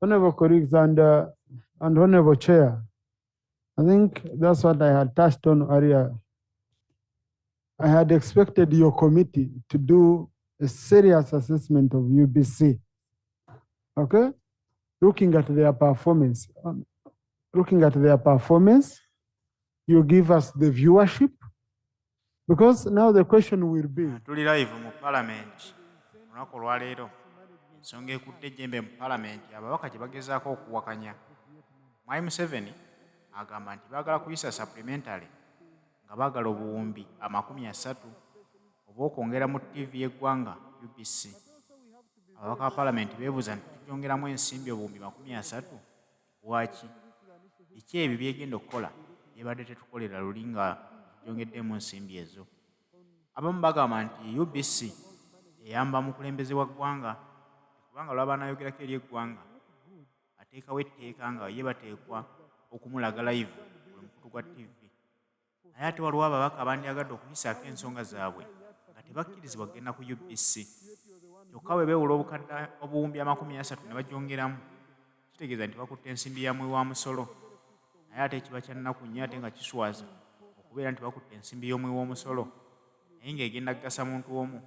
Honorable colleagues and Honorable Chair, I think that's what I had touched on earlier. I had expected your committee to do a serious assessment of UBC, okay? Looking at their performance, you give us the viewership, because now the question will be. Tuli live mu parliament. Lunaku olwaleero ensonga ekutte ejjembe mu parliament ababaka gye bagezaako okuwakanya. Mwai Museveni agamba nti baagala kuyisa supplementary nga baagala obuwumbi 30 oba okwongera mu TV y'eggwanga UBC. Ababaka ba parliament beebuuza nti tugyongeramu ensimbi obuwumbi 30 lwaki? Biki ebyo byegenda okukola byebadde tetukolera luli nga tugyongeddemu ensimbi ezo? Abamu bagamba nti UBC eyamba mu kulembeze wa ggwanga, kubanga lwaba nayogerako eri eggwanga ateekawo etteeka nga ye bateekwa okumulaga live buli mukutu gwa TV. Naye ate waliwo ababaka abandyagadde okuyisaako ensonga zaabwe nga tebakkirizibwa kugenda ku UBC. Kyokka bwe beewula obuwumbi 30 ne bagyongeramu, kitegeeza nti bakutte ensimbi ya mwi wa musolo. Naye ate kiba kya nnaku nnyo ate nga kiswaza okubeera nti bakutte ensimbi y'omwi w'omusolo naye ng'egenda kugasa muntu omu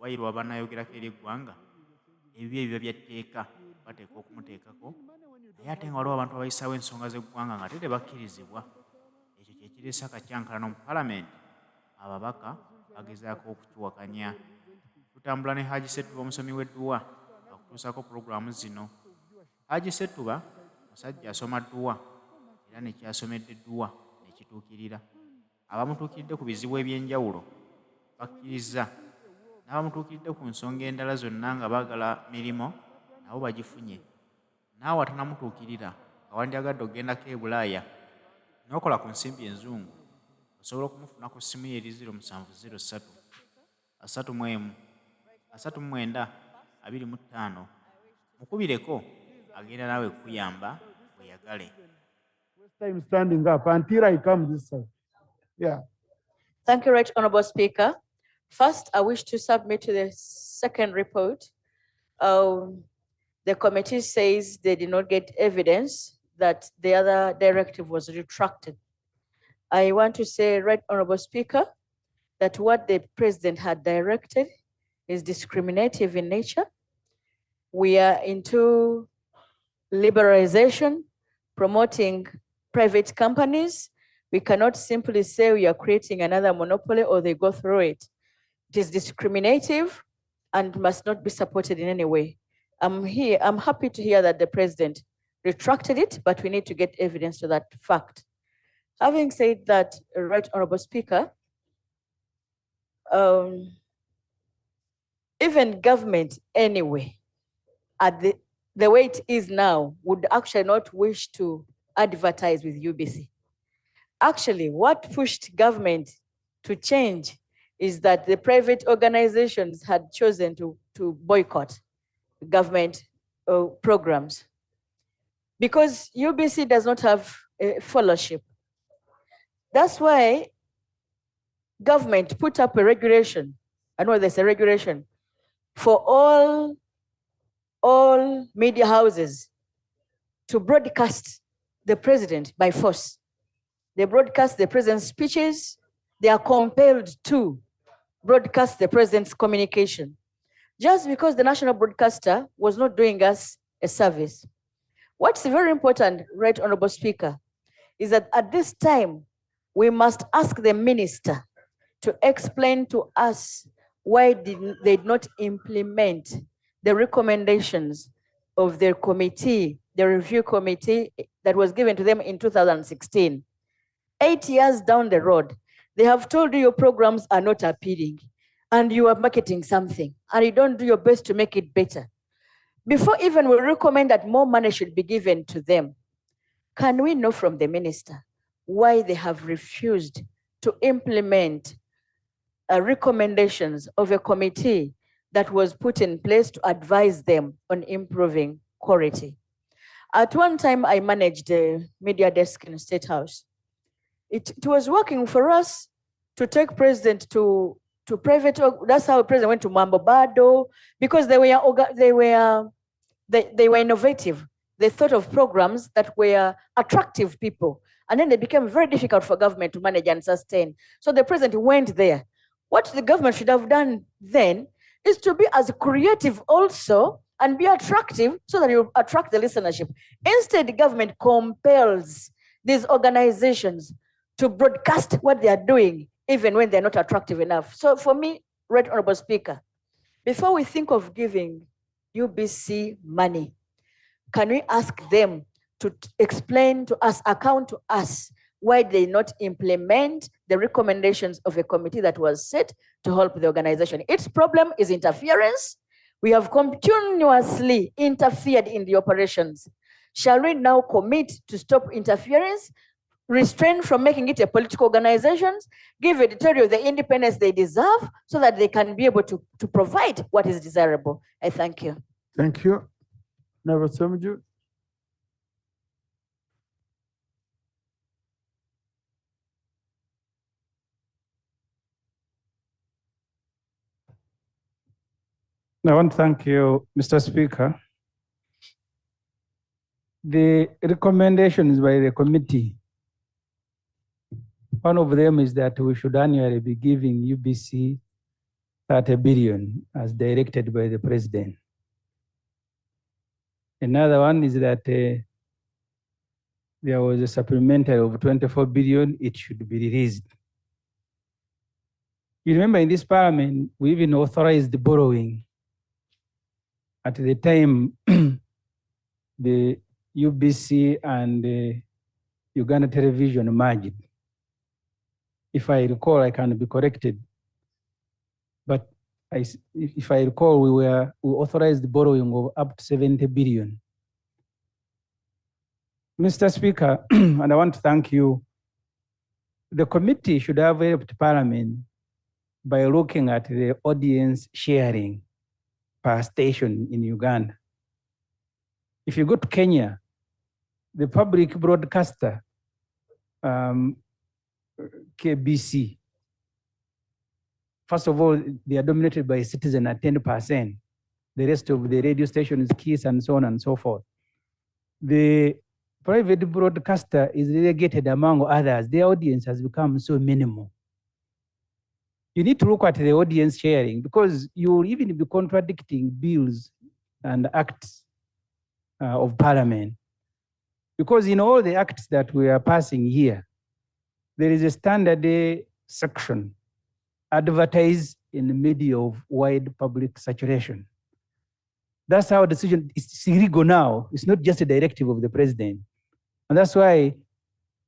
wayirwa bannayogerako eri eggwanga. Ebyo ebiba byatteeka bateeka okumuteekako, naye ate nga waliwo abantu abayisaawo ensonga z'eggwanga nga ate tebakkirizibwa. Ekyo kye kireese akacyankalano mu palamenti, ababaka bagezaako okukiwakanya. Tutambula ne Haji Settuba omusomi w'edduwa akutuusako pulogulaamu zino. Haji Settuba musajja asoma dduwa era ne kyasomedde edduwa ne kituukirira. Abamutuukiridde ku bizibu eby'enjawulo bakkiriza, n'abamutuukiridde ku nsonga endala zonna nga baagala mirimu nabo bagifunye. Naawe atanamutuukirira nga wandyagadde okgendako e Bulaaya n'okola ku nsimbi enzungu, osobola okumufuna ku ssimu ye eri 0703 39 25. Mukubireko agenda naawe kukuyamba weyagale. Time standing up until I come this side. Yeah. Thank you, Right Honorable Speaker. First, I wish to submit to the second report. The committee says they did not get evidence that the other directive was retracted. I want to say, Right Honorable Speaker, that what the president had directed is discriminative in nature. We are into liberalization, promoting private companies. We cannot simply say we are creating another monopoly or they go through it. It is discriminative and must not be supported in any way. I'm happy to hear that the president retracted it, but we need to get evidence to that fact. Having said that, Right Honorable Speaker, even government anyway, at the way it is now, would actually not wish to advertise with UBC. Actually, what pushed government to change is that the private organizations had chosen to boycott government programs. Because UBC does not have a fellowship. That's why government put up a regulation, I know there's a regulation, for all media houses to broadcast the president by force. They broadcast the president's speeches. They are compelled to broadcast the president's communication. Just because the national broadcaster was not doing us a service. What's very important, Right Honorable Speaker, is that at this time, we must ask the minister to explain to us why they did not implement the recommendations of their committee, the review committee that was given to them in 2016. 8 years down the road, they have told you your programs are not appealing and you are marketing something and you don't do your best to make it better. Before even we recommend that more money should be given to them, can we know from the minister why they have refused to implement recommendations of a committee that was put in place to advise them on improving quality? At one time, I managed a media desk in the State House. It was working for us to take president to private. That's how president went to Mambo Bado, because they were innovative. they thought of programs that were attractive people, and then they became very difficult for government to manage and sustain. So the president went there. What the government should have done then is to be as creative also and be attractive so that you attract the listenership. Instead, the government compels these organizations to broadcast what they are doing, even when they're not attractive enough. So for me, Right Honorable Speaker, before we think of giving UBC money, can we ask them to explain to us, account to us, why they not implement the recommendations of a committee that was set to help the organization? Its problem is interference. We have continuously interfered in the operations. Shall we now commit to stop interference, restrain from making it a political organization, give editorial the independence they deserve so that they can be able to provide what is desirable? I thank you. Thank you. Never Somju. I want to thank you, Mr. Speaker. The recommendations by the committee, one of them is that we should annually be giving UBC 30 billion as directed by the president. Another one is that there was a supplementary of 24 billion, it should be released. You remember in this parliament, we even authorized the borrowing. At the time, the UBC and Uganda Television merged. If I recall, I can be corrected. But if I recall, we authorized the borrowing of up to 70 billion. Mr. Speaker, and I want to thank you, the committee should have helped Parliament by looking at the audience sharing per station in Uganda. If you go to Kenya, the public broadcaster, KBC, first of all, they are dominated by Citizen at 10%. The rest of the radio stations, Kiss and so on and so forth. The private broadcaster is relegated among others. Their audience has become so minimal. You need to look at the audience sharing because you will even be contradicting bills and acts of Parliament. Because in all the acts that we are passing here, there is a standard section, advertise in the media of wide public saturation. That's how decision is illegal now. It's not just a directive of the president. And that's why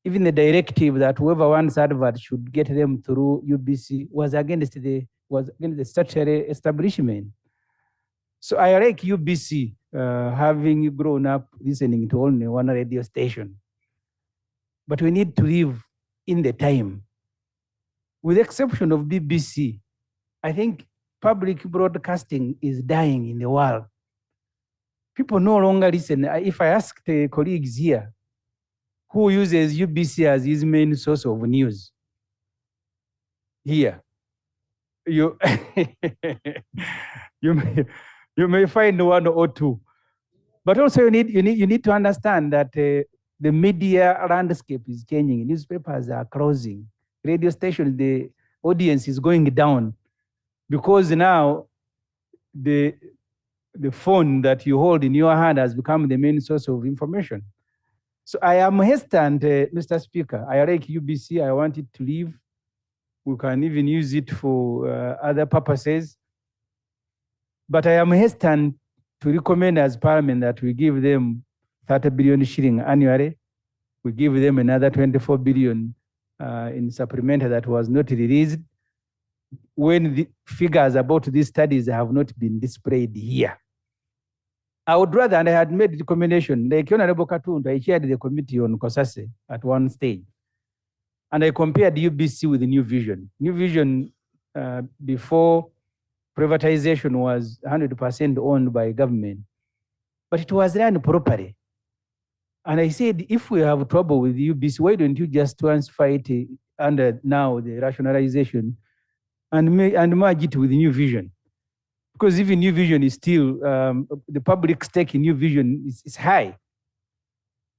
even the directive that whoever wants advert should get them through UBC was against the statutory establishment. So I like UBC having grown up listening to only one radio station. But we need to live in the time. With the exception of BBC, I think public broadcasting is dying in the world. People no longer listen. If I ask the colleagues here, who uses UBC as his main source of news? Here. You, you may find one or two. But also you need to understand that the media landscape is changing. Newspapers are closing. Radio stations, the audience is going down because now the phone that you hold in your hand has become the main source of information. So I am hesitant, Mr. Speaker. I like UBC. I want it to leave. We can even use it for other purposes. But I am hesitant to recommend as Parliament that we give them 30 billion shilling annually. We give them another 24 billion in supplementary that was not released when the figures about these studies have not been displayed here. I would rather, and I had made the recommendation, like Honorable Katundu, I chaired the committee on COSASE at one stage. And I compared UBC with the New Vision. New Vision, before privatization, was 100% owned by government, but it was run properly. And I said, if we have trouble with UBC, why don't you just transfer it under now the rationalization and merge it with New Vision? Because even New Vision is still, the public stake in New Vision is high.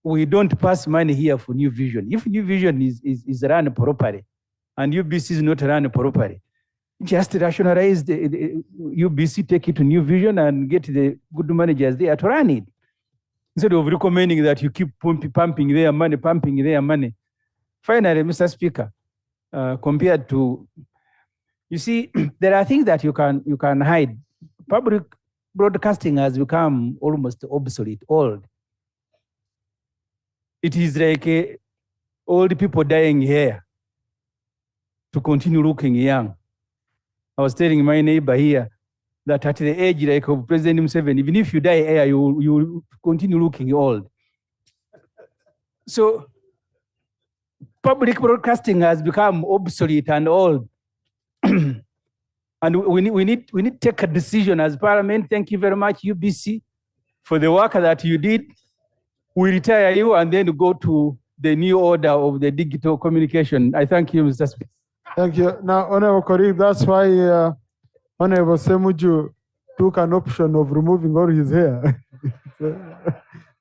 we don't pass money here for New Vision. If New Vision is run properly and UBC is not run properly, just rationalize the UBC, take it to New Vision and get the good managers there to run it. Instead of recommending that you keep pumping their money. Finally, Mr. Speaker, compared to, you see, there are things that you can hide. Public broadcasting has become almost obsolete, old. It is like old people dying here to continue looking young. I was telling my neighbor here that at the age like of President Museveni, even if you die here, you will continue looking old. So public broadcasting has become obsolete and old. And we need to take a decision as Parliament. Thank you very much, UBC, for the work that you did. We retire you and then go to the new order of the digital communication. I thank you, Mr. Speaker. Thank you. Now, Honorable colleague, that's why Honorable Semuju took an option of removing all his hair.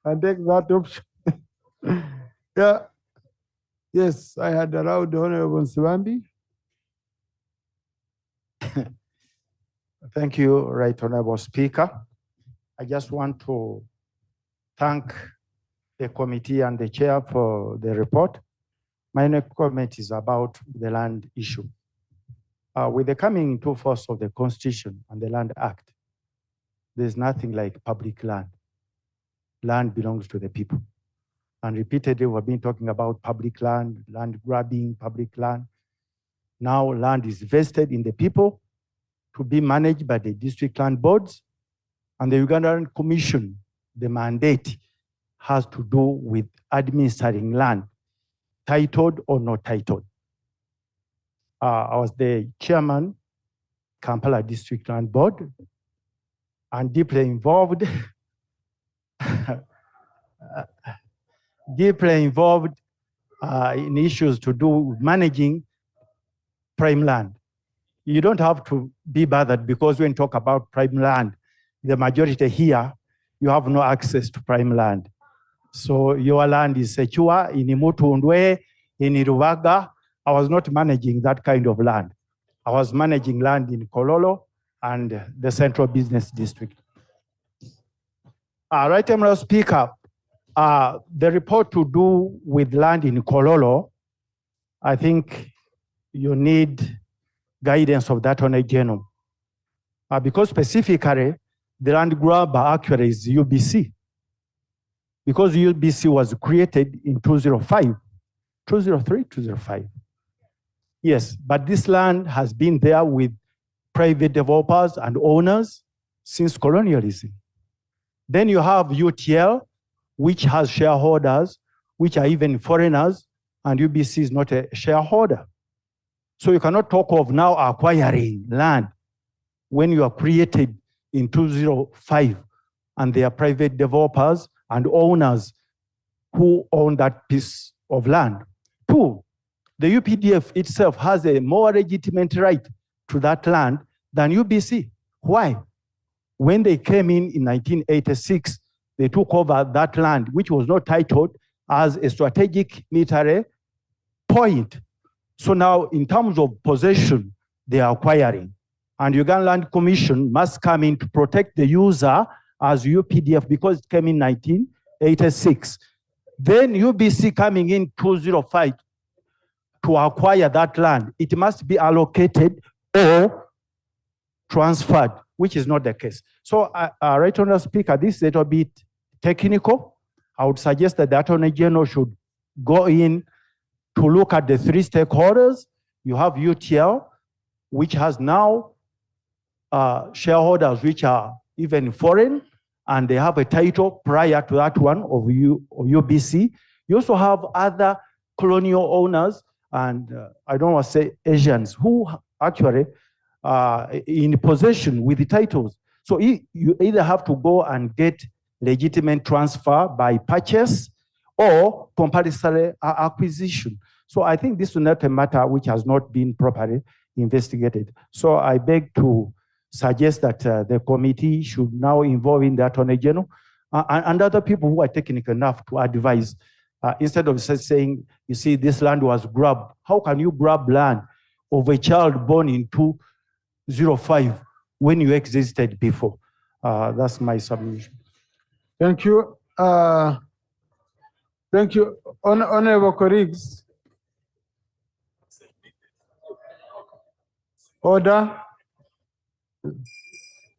And take that option. Yeah. Yes, I had allowed Honorable Nsibambi. Thank you, Right Honorable Speaker. I just want to thank the committee and the chair for the report. My next comment is about the land issue. With the coming into force of the Constitution and the Land Act, there's nothing like public land. Land belongs to the people. And repeatedly, we've been talking about public land, land grabbing, public land. Now land is vested in the people to be managed by the district land boards, and the Ugandan Commission, the mandate has to do with administering land, titled or not titled. I was the chairman, Kampala District Land Board, and deeply involved in issues to do with managing prime land. You don't have to be bothered because when you talk about prime land, the majority here, you have no access to prime land. So your land is secure in Mutundwe, in Iruvaga. I was not managing that kind of land. I was managing land in Kololo and the Central Business District. Right, Honorable Speaker, the report to do with land in Kololo, I think you need guidance of that on a general. Because specifically, the land grabber actually is UBC. Because UBC was created in 2005, 203, 205. Yes, but this land has been there with private developers and owners since colonialism. Then you have UTL, which has shareholders, which are even foreigners, and UBC is not a shareholder. So you cannot talk of now acquiring land when you are created in 2005 and they are private developers and owners who own that piece of land. Two, the UPDF itself has a more legitimate right to that land than UBC. Why? When they came in 1986, they took over that land, which was not titled as a strategic military point. So now, in terms of possession, they are acquiring. And Ugandan Land Commission must come in to protect the user as UPDF because it came in 1986. Then UBC coming in 205 to acquire that land, it must be allocated or transferred, which is not the case. So, Right Honourable Speaker, this is a little bit technical. I would suggest that the Attorney General should go in to look at the three stakeholders. You have UTL, which has now shareholders which are even foreign, and they have a title prior to that one of UBC. You also have other colonial owners, and I don't want to say Asians, who actually in possession with the titles. So you either have to go and get legitimate transfer by purchase or compulsory acquisition. So I think this is not a matter which has not been properly investigated. So I beg to suggest that the committee should now involve in the Attorney General and other people who are technical enough to advise, instead of saying, you see, this land was grabbed. How can you grab land of a child born in 2005 when you existed before? That's my submission. Thank you. Thank you, honorable colleagues. Order.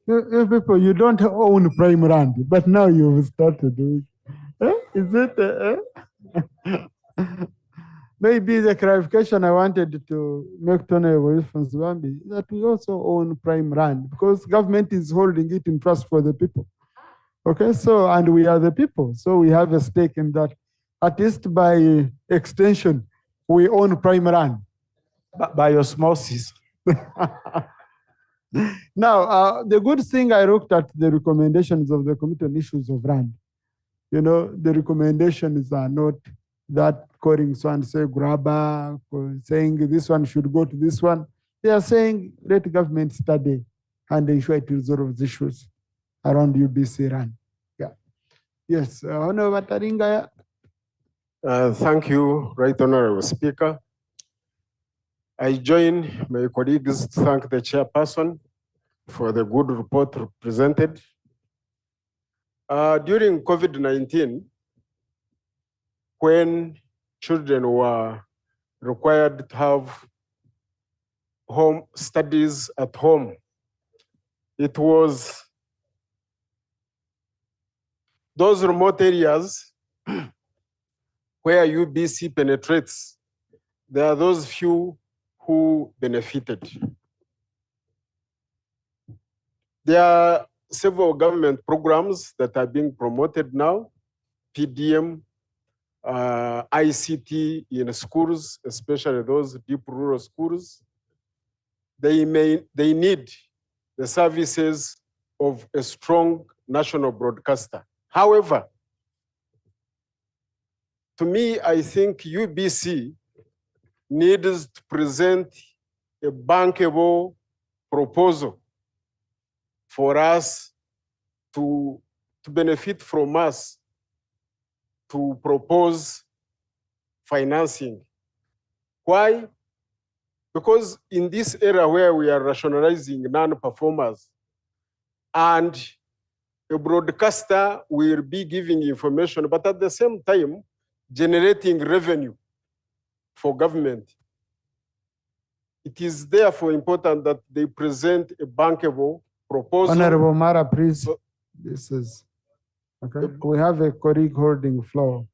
You people, you don't own prime land, but now you've started doing. Is it? Maybe the clarification I wanted to make to Honorable Museveni that we also own prime land because government is holding it in trust for the people. Okay, so, and we are the people, so we have a stake in that. At least by extension, we own prime land. By osmosis. Now, the good thing I looked at the recommendations of the Committee on Issues of Land. You know, the recommendations are not that calling so and say grabber, saying this one should go to this one. They are saying let government study and ensure it resolves issues around UBC land. Yeah. Yes, Honorable Taringaya. Thank you, Right Honorable Speaker. I join my colleagues to thank the chairperson for the good report presented. During COVID-19, when children were required to have home studies at home, it was those remote areas where UBC penetrates. There are those few who benefited. There are several government programs that are being promoted now, PDM, ICT in schools, especially those deep rural schools. They need the services of a strong national broadcaster. However, to me, I think UBC needs to present a bankable proposal for us to benefit from us to propose financing. Why? Because in this era where we are rationalizing non-performers and a broadcaster will be giving information, but at the same time, generating revenue for government. It is therefore important that they present a bankable proposal. Honorable Mara, please. This is, okay. We have a colleague holding floor.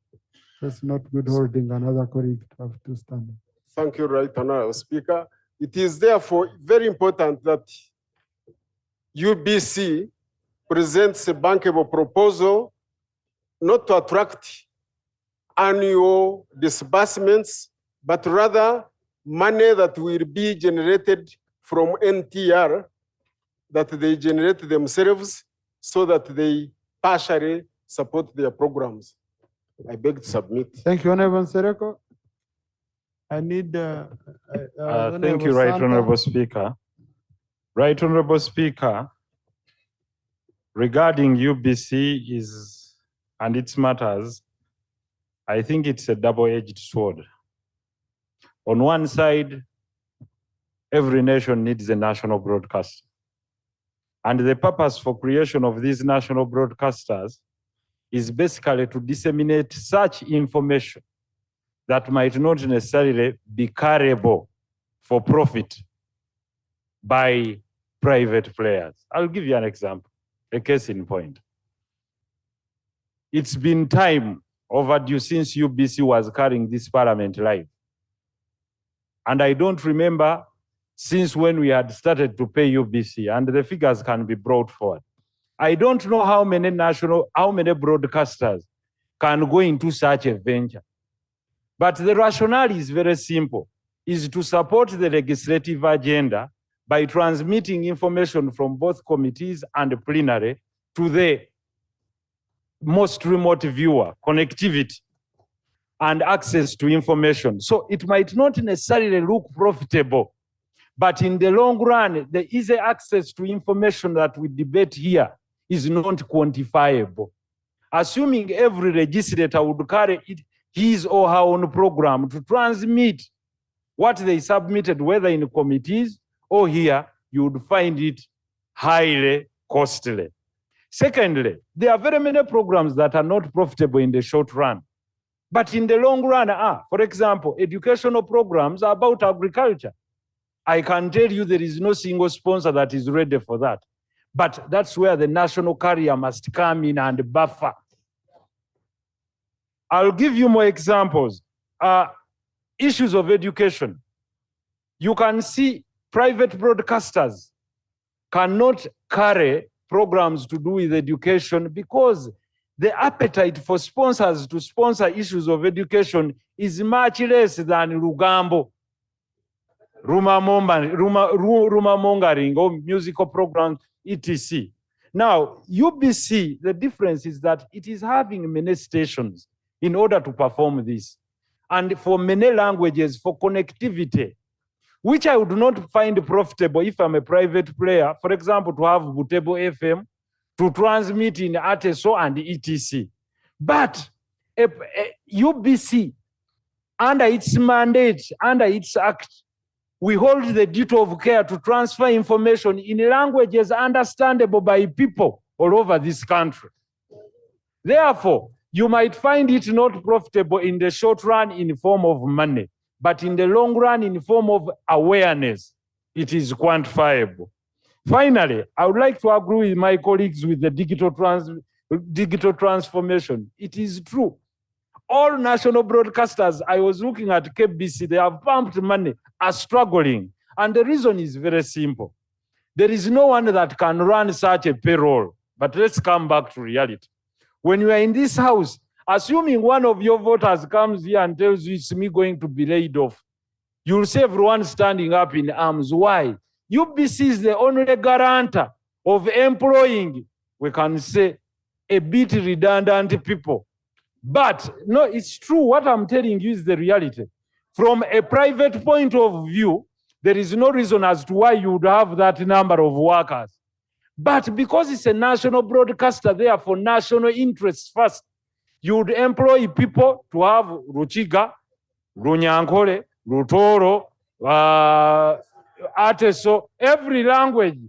It's not good holding another colleague to have to stand. Thank you, Right Honorable Speaker. It is therefore very important that UBC presents a bankable proposal not to attract annual disbursements, but rather money that will be generated from NTR that they generate themselves so that they partially support their programs. I beg to submit. Thank you, Honorable Sereko. I need thank you, Right Honorable Speaker. Right Honorable Speaker, regarding UBC and its matters, I think it's a double-edged sword. On one side, every nation needs a national broadcaster. And the purpose for creation of these national broadcasters is basically to disseminate such information that might not necessarily be carryable for profit by private players. I'll give you an example, a case in point. It's been time overdue since UBC was carrying this parliament live. And I don't remember since when we had started to pay UBC, and the figures can be brought forward. I don't know how many broadcasters can go into such a venture. But the rationale is very simple, is to support the legislative agenda by transmitting information from both committees and plenary to the most remote viewer, connectivity and access to information. So it might not necessarily look profitable, but in the long run, the easy access to information that we debate here is not quantifiable. assuming every legislator would carry his or her own program to transmit what they submitted, whether in committees or here, you would find it highly costly. Secondly, there are very many programs that are not profitable in the short run, but in the long run are. For example, educational programs are about agriculture. I can tell you there is no single sponsor that is ready for that. But that's where the national carrier must come in and buffer. I'll give you more examples. Issues of education. You can see private broadcasters cannot carry programs to do with education because the appetite for sponsors to sponsor issues of education is much less than Rugambo, rumamongering, or musical programs, etc. Now, UBC, the difference is that it is having many stations in order to perform this. And for many languages, for connectivity, which I would not find profitable if I'm a private player, for example, to have Butebo FM, to transmit in ATESO and ETC. But UBC, under its mandate, under its act, we hold the duty of care to transfer information in languages understandable by people all over this country. Therefore, you might find it not profitable in the short run in the form of money, but in the long run in the form of awareness, it is quantifiable. Finally, I would like to agree with my colleagues with the digital transformation. It is true. All national broadcasters, I was looking at KBC, they have pumped money, are struggling. And the reason is very simple. There is no one that can run such a payroll. But let's come back to reality. When you are in this house, assuming one of your voters comes here and tells you it's me going to be laid off, you'll see everyone standing up in arms. Why? UBC is the only guarantor of employing, we can say, a bit redundant people. But no, it's true. What I'm telling you is the reality. From a private point of view, there is no reason as to why you would have that number of workers. But because it's a national broadcaster, therefore national interests first, you would employ people to have Ruchiga, Runyankole, Rutoro, Ateso, every language,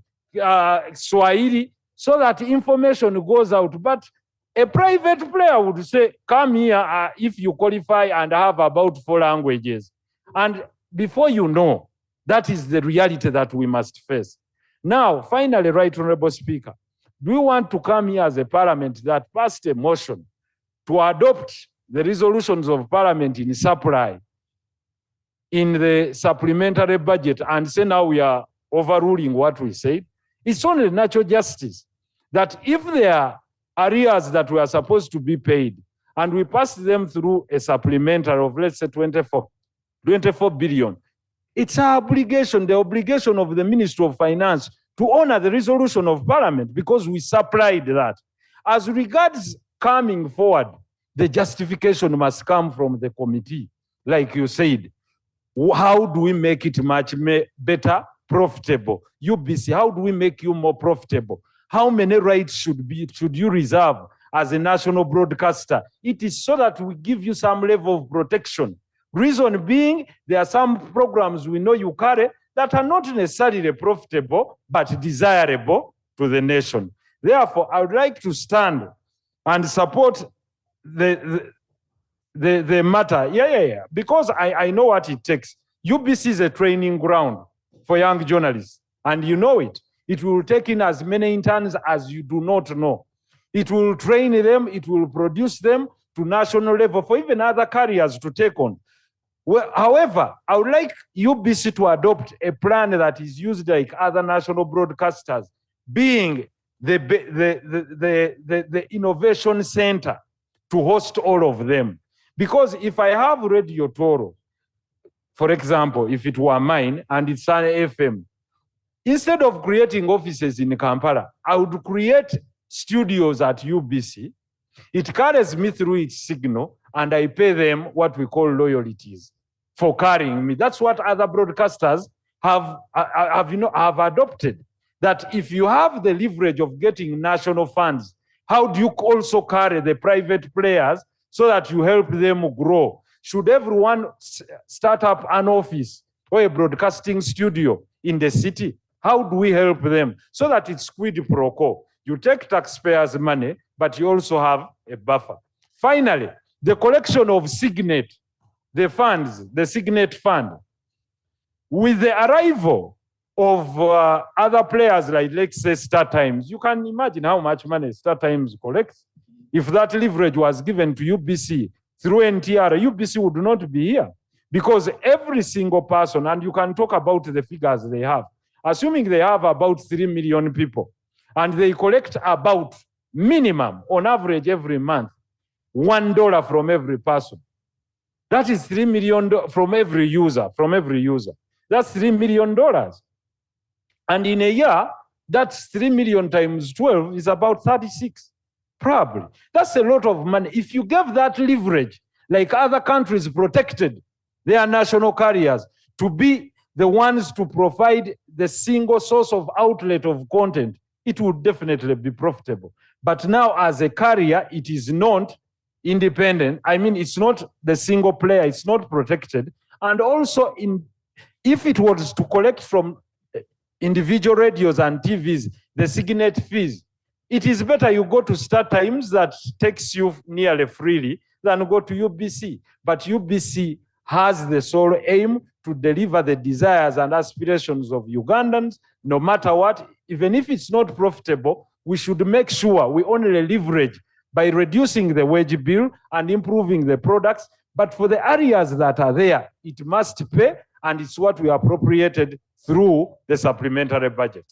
Swahili, so that information goes out. But a private player would say, come here if you qualify and have about 4 languages. And before you know, that is the reality that we must face. Now, finally, Right Honorable Speaker, do we want to come here as a parliament that passed a motion to adopt the resolutions of parliament in supply in the supplementary budget and say now we are overruling what we said? It's only natural justice that if there are arrears that were supposed to be paid and we pass them through a supplementary of, let's say, 24 billion, it's our obligation, the obligation of the Ministry of Finance to honor the resolution of Parliament because we supplied that. As regards coming forward, the justification must come from the committee. Like you said, how do we make it much better, profitable? UBC, how do we make you more profitable? How many rights should you reserve as a national broadcaster? It is so that we give you some level of protection. Reason being, there are some programs we know you carry that are not necessarily profitable, but desirable to the nation. Therefore, I would like to stand and support the matter. Because I know what it takes. UBC is a training ground for young journalists, and you know it. It will take in as many interns as you do not know. It will train them, it will produce them to national level for even other carriers to take on. Well, however, I would like UBC to adopt a plan that is used like other national broadcasters, being the innovation center to host all of them. Because if I have Radio Toro, for example, if it were mine and it's an FM, instead of creating offices in Kampala, I would create studios at UBC. It carries me through its signal, and I pay them what we call loyalties for carrying me. That's what other broadcasters have adopted. That if you have the leverage of getting national funds, How do you also carry the private players so that you help them grow? Should everyone start up an office or a broadcasting studio in the city? How do we help them so that it's quid pro quo? You take taxpayers' money, but you also have a buffer. Finally, the collection of Signet, the funds, the Signet fund. With the arrival of other players like, let's say, StarTimes, you can imagine how much money StarTimes collects. If that leverage was given to UBC through NTR, UBC would not be here, because every single person, and you can talk about the figures they have, assuming they have about 3 million people, and they collect about minimum, on average every month, $1 from every person. That is $3 million from every user, That's $3 million. And in a year, that's 3 million times 12 is about 36, probably. That's a lot of money. If you give that leverage, like other countries protected their national carriers to be the ones to provide the single source of outlet of content, it would definitely be profitable. But now as a carrier, it is not independent. I mean, it's not the single player, it's not protected. And also, if it was to collect from individual radios and TVs, the Signet fees, it is better you go to StarTimes that takes you nearly freely than go to UBC. But UBC has the sole aim to deliver the desires and aspirations of Ugandans, no matter what. Even if it's not profitable, we should make sure we only leverage by reducing the wage bill and improving the products. But for the areas that are there, it must pay, and it's what we appropriated through the supplementary budget.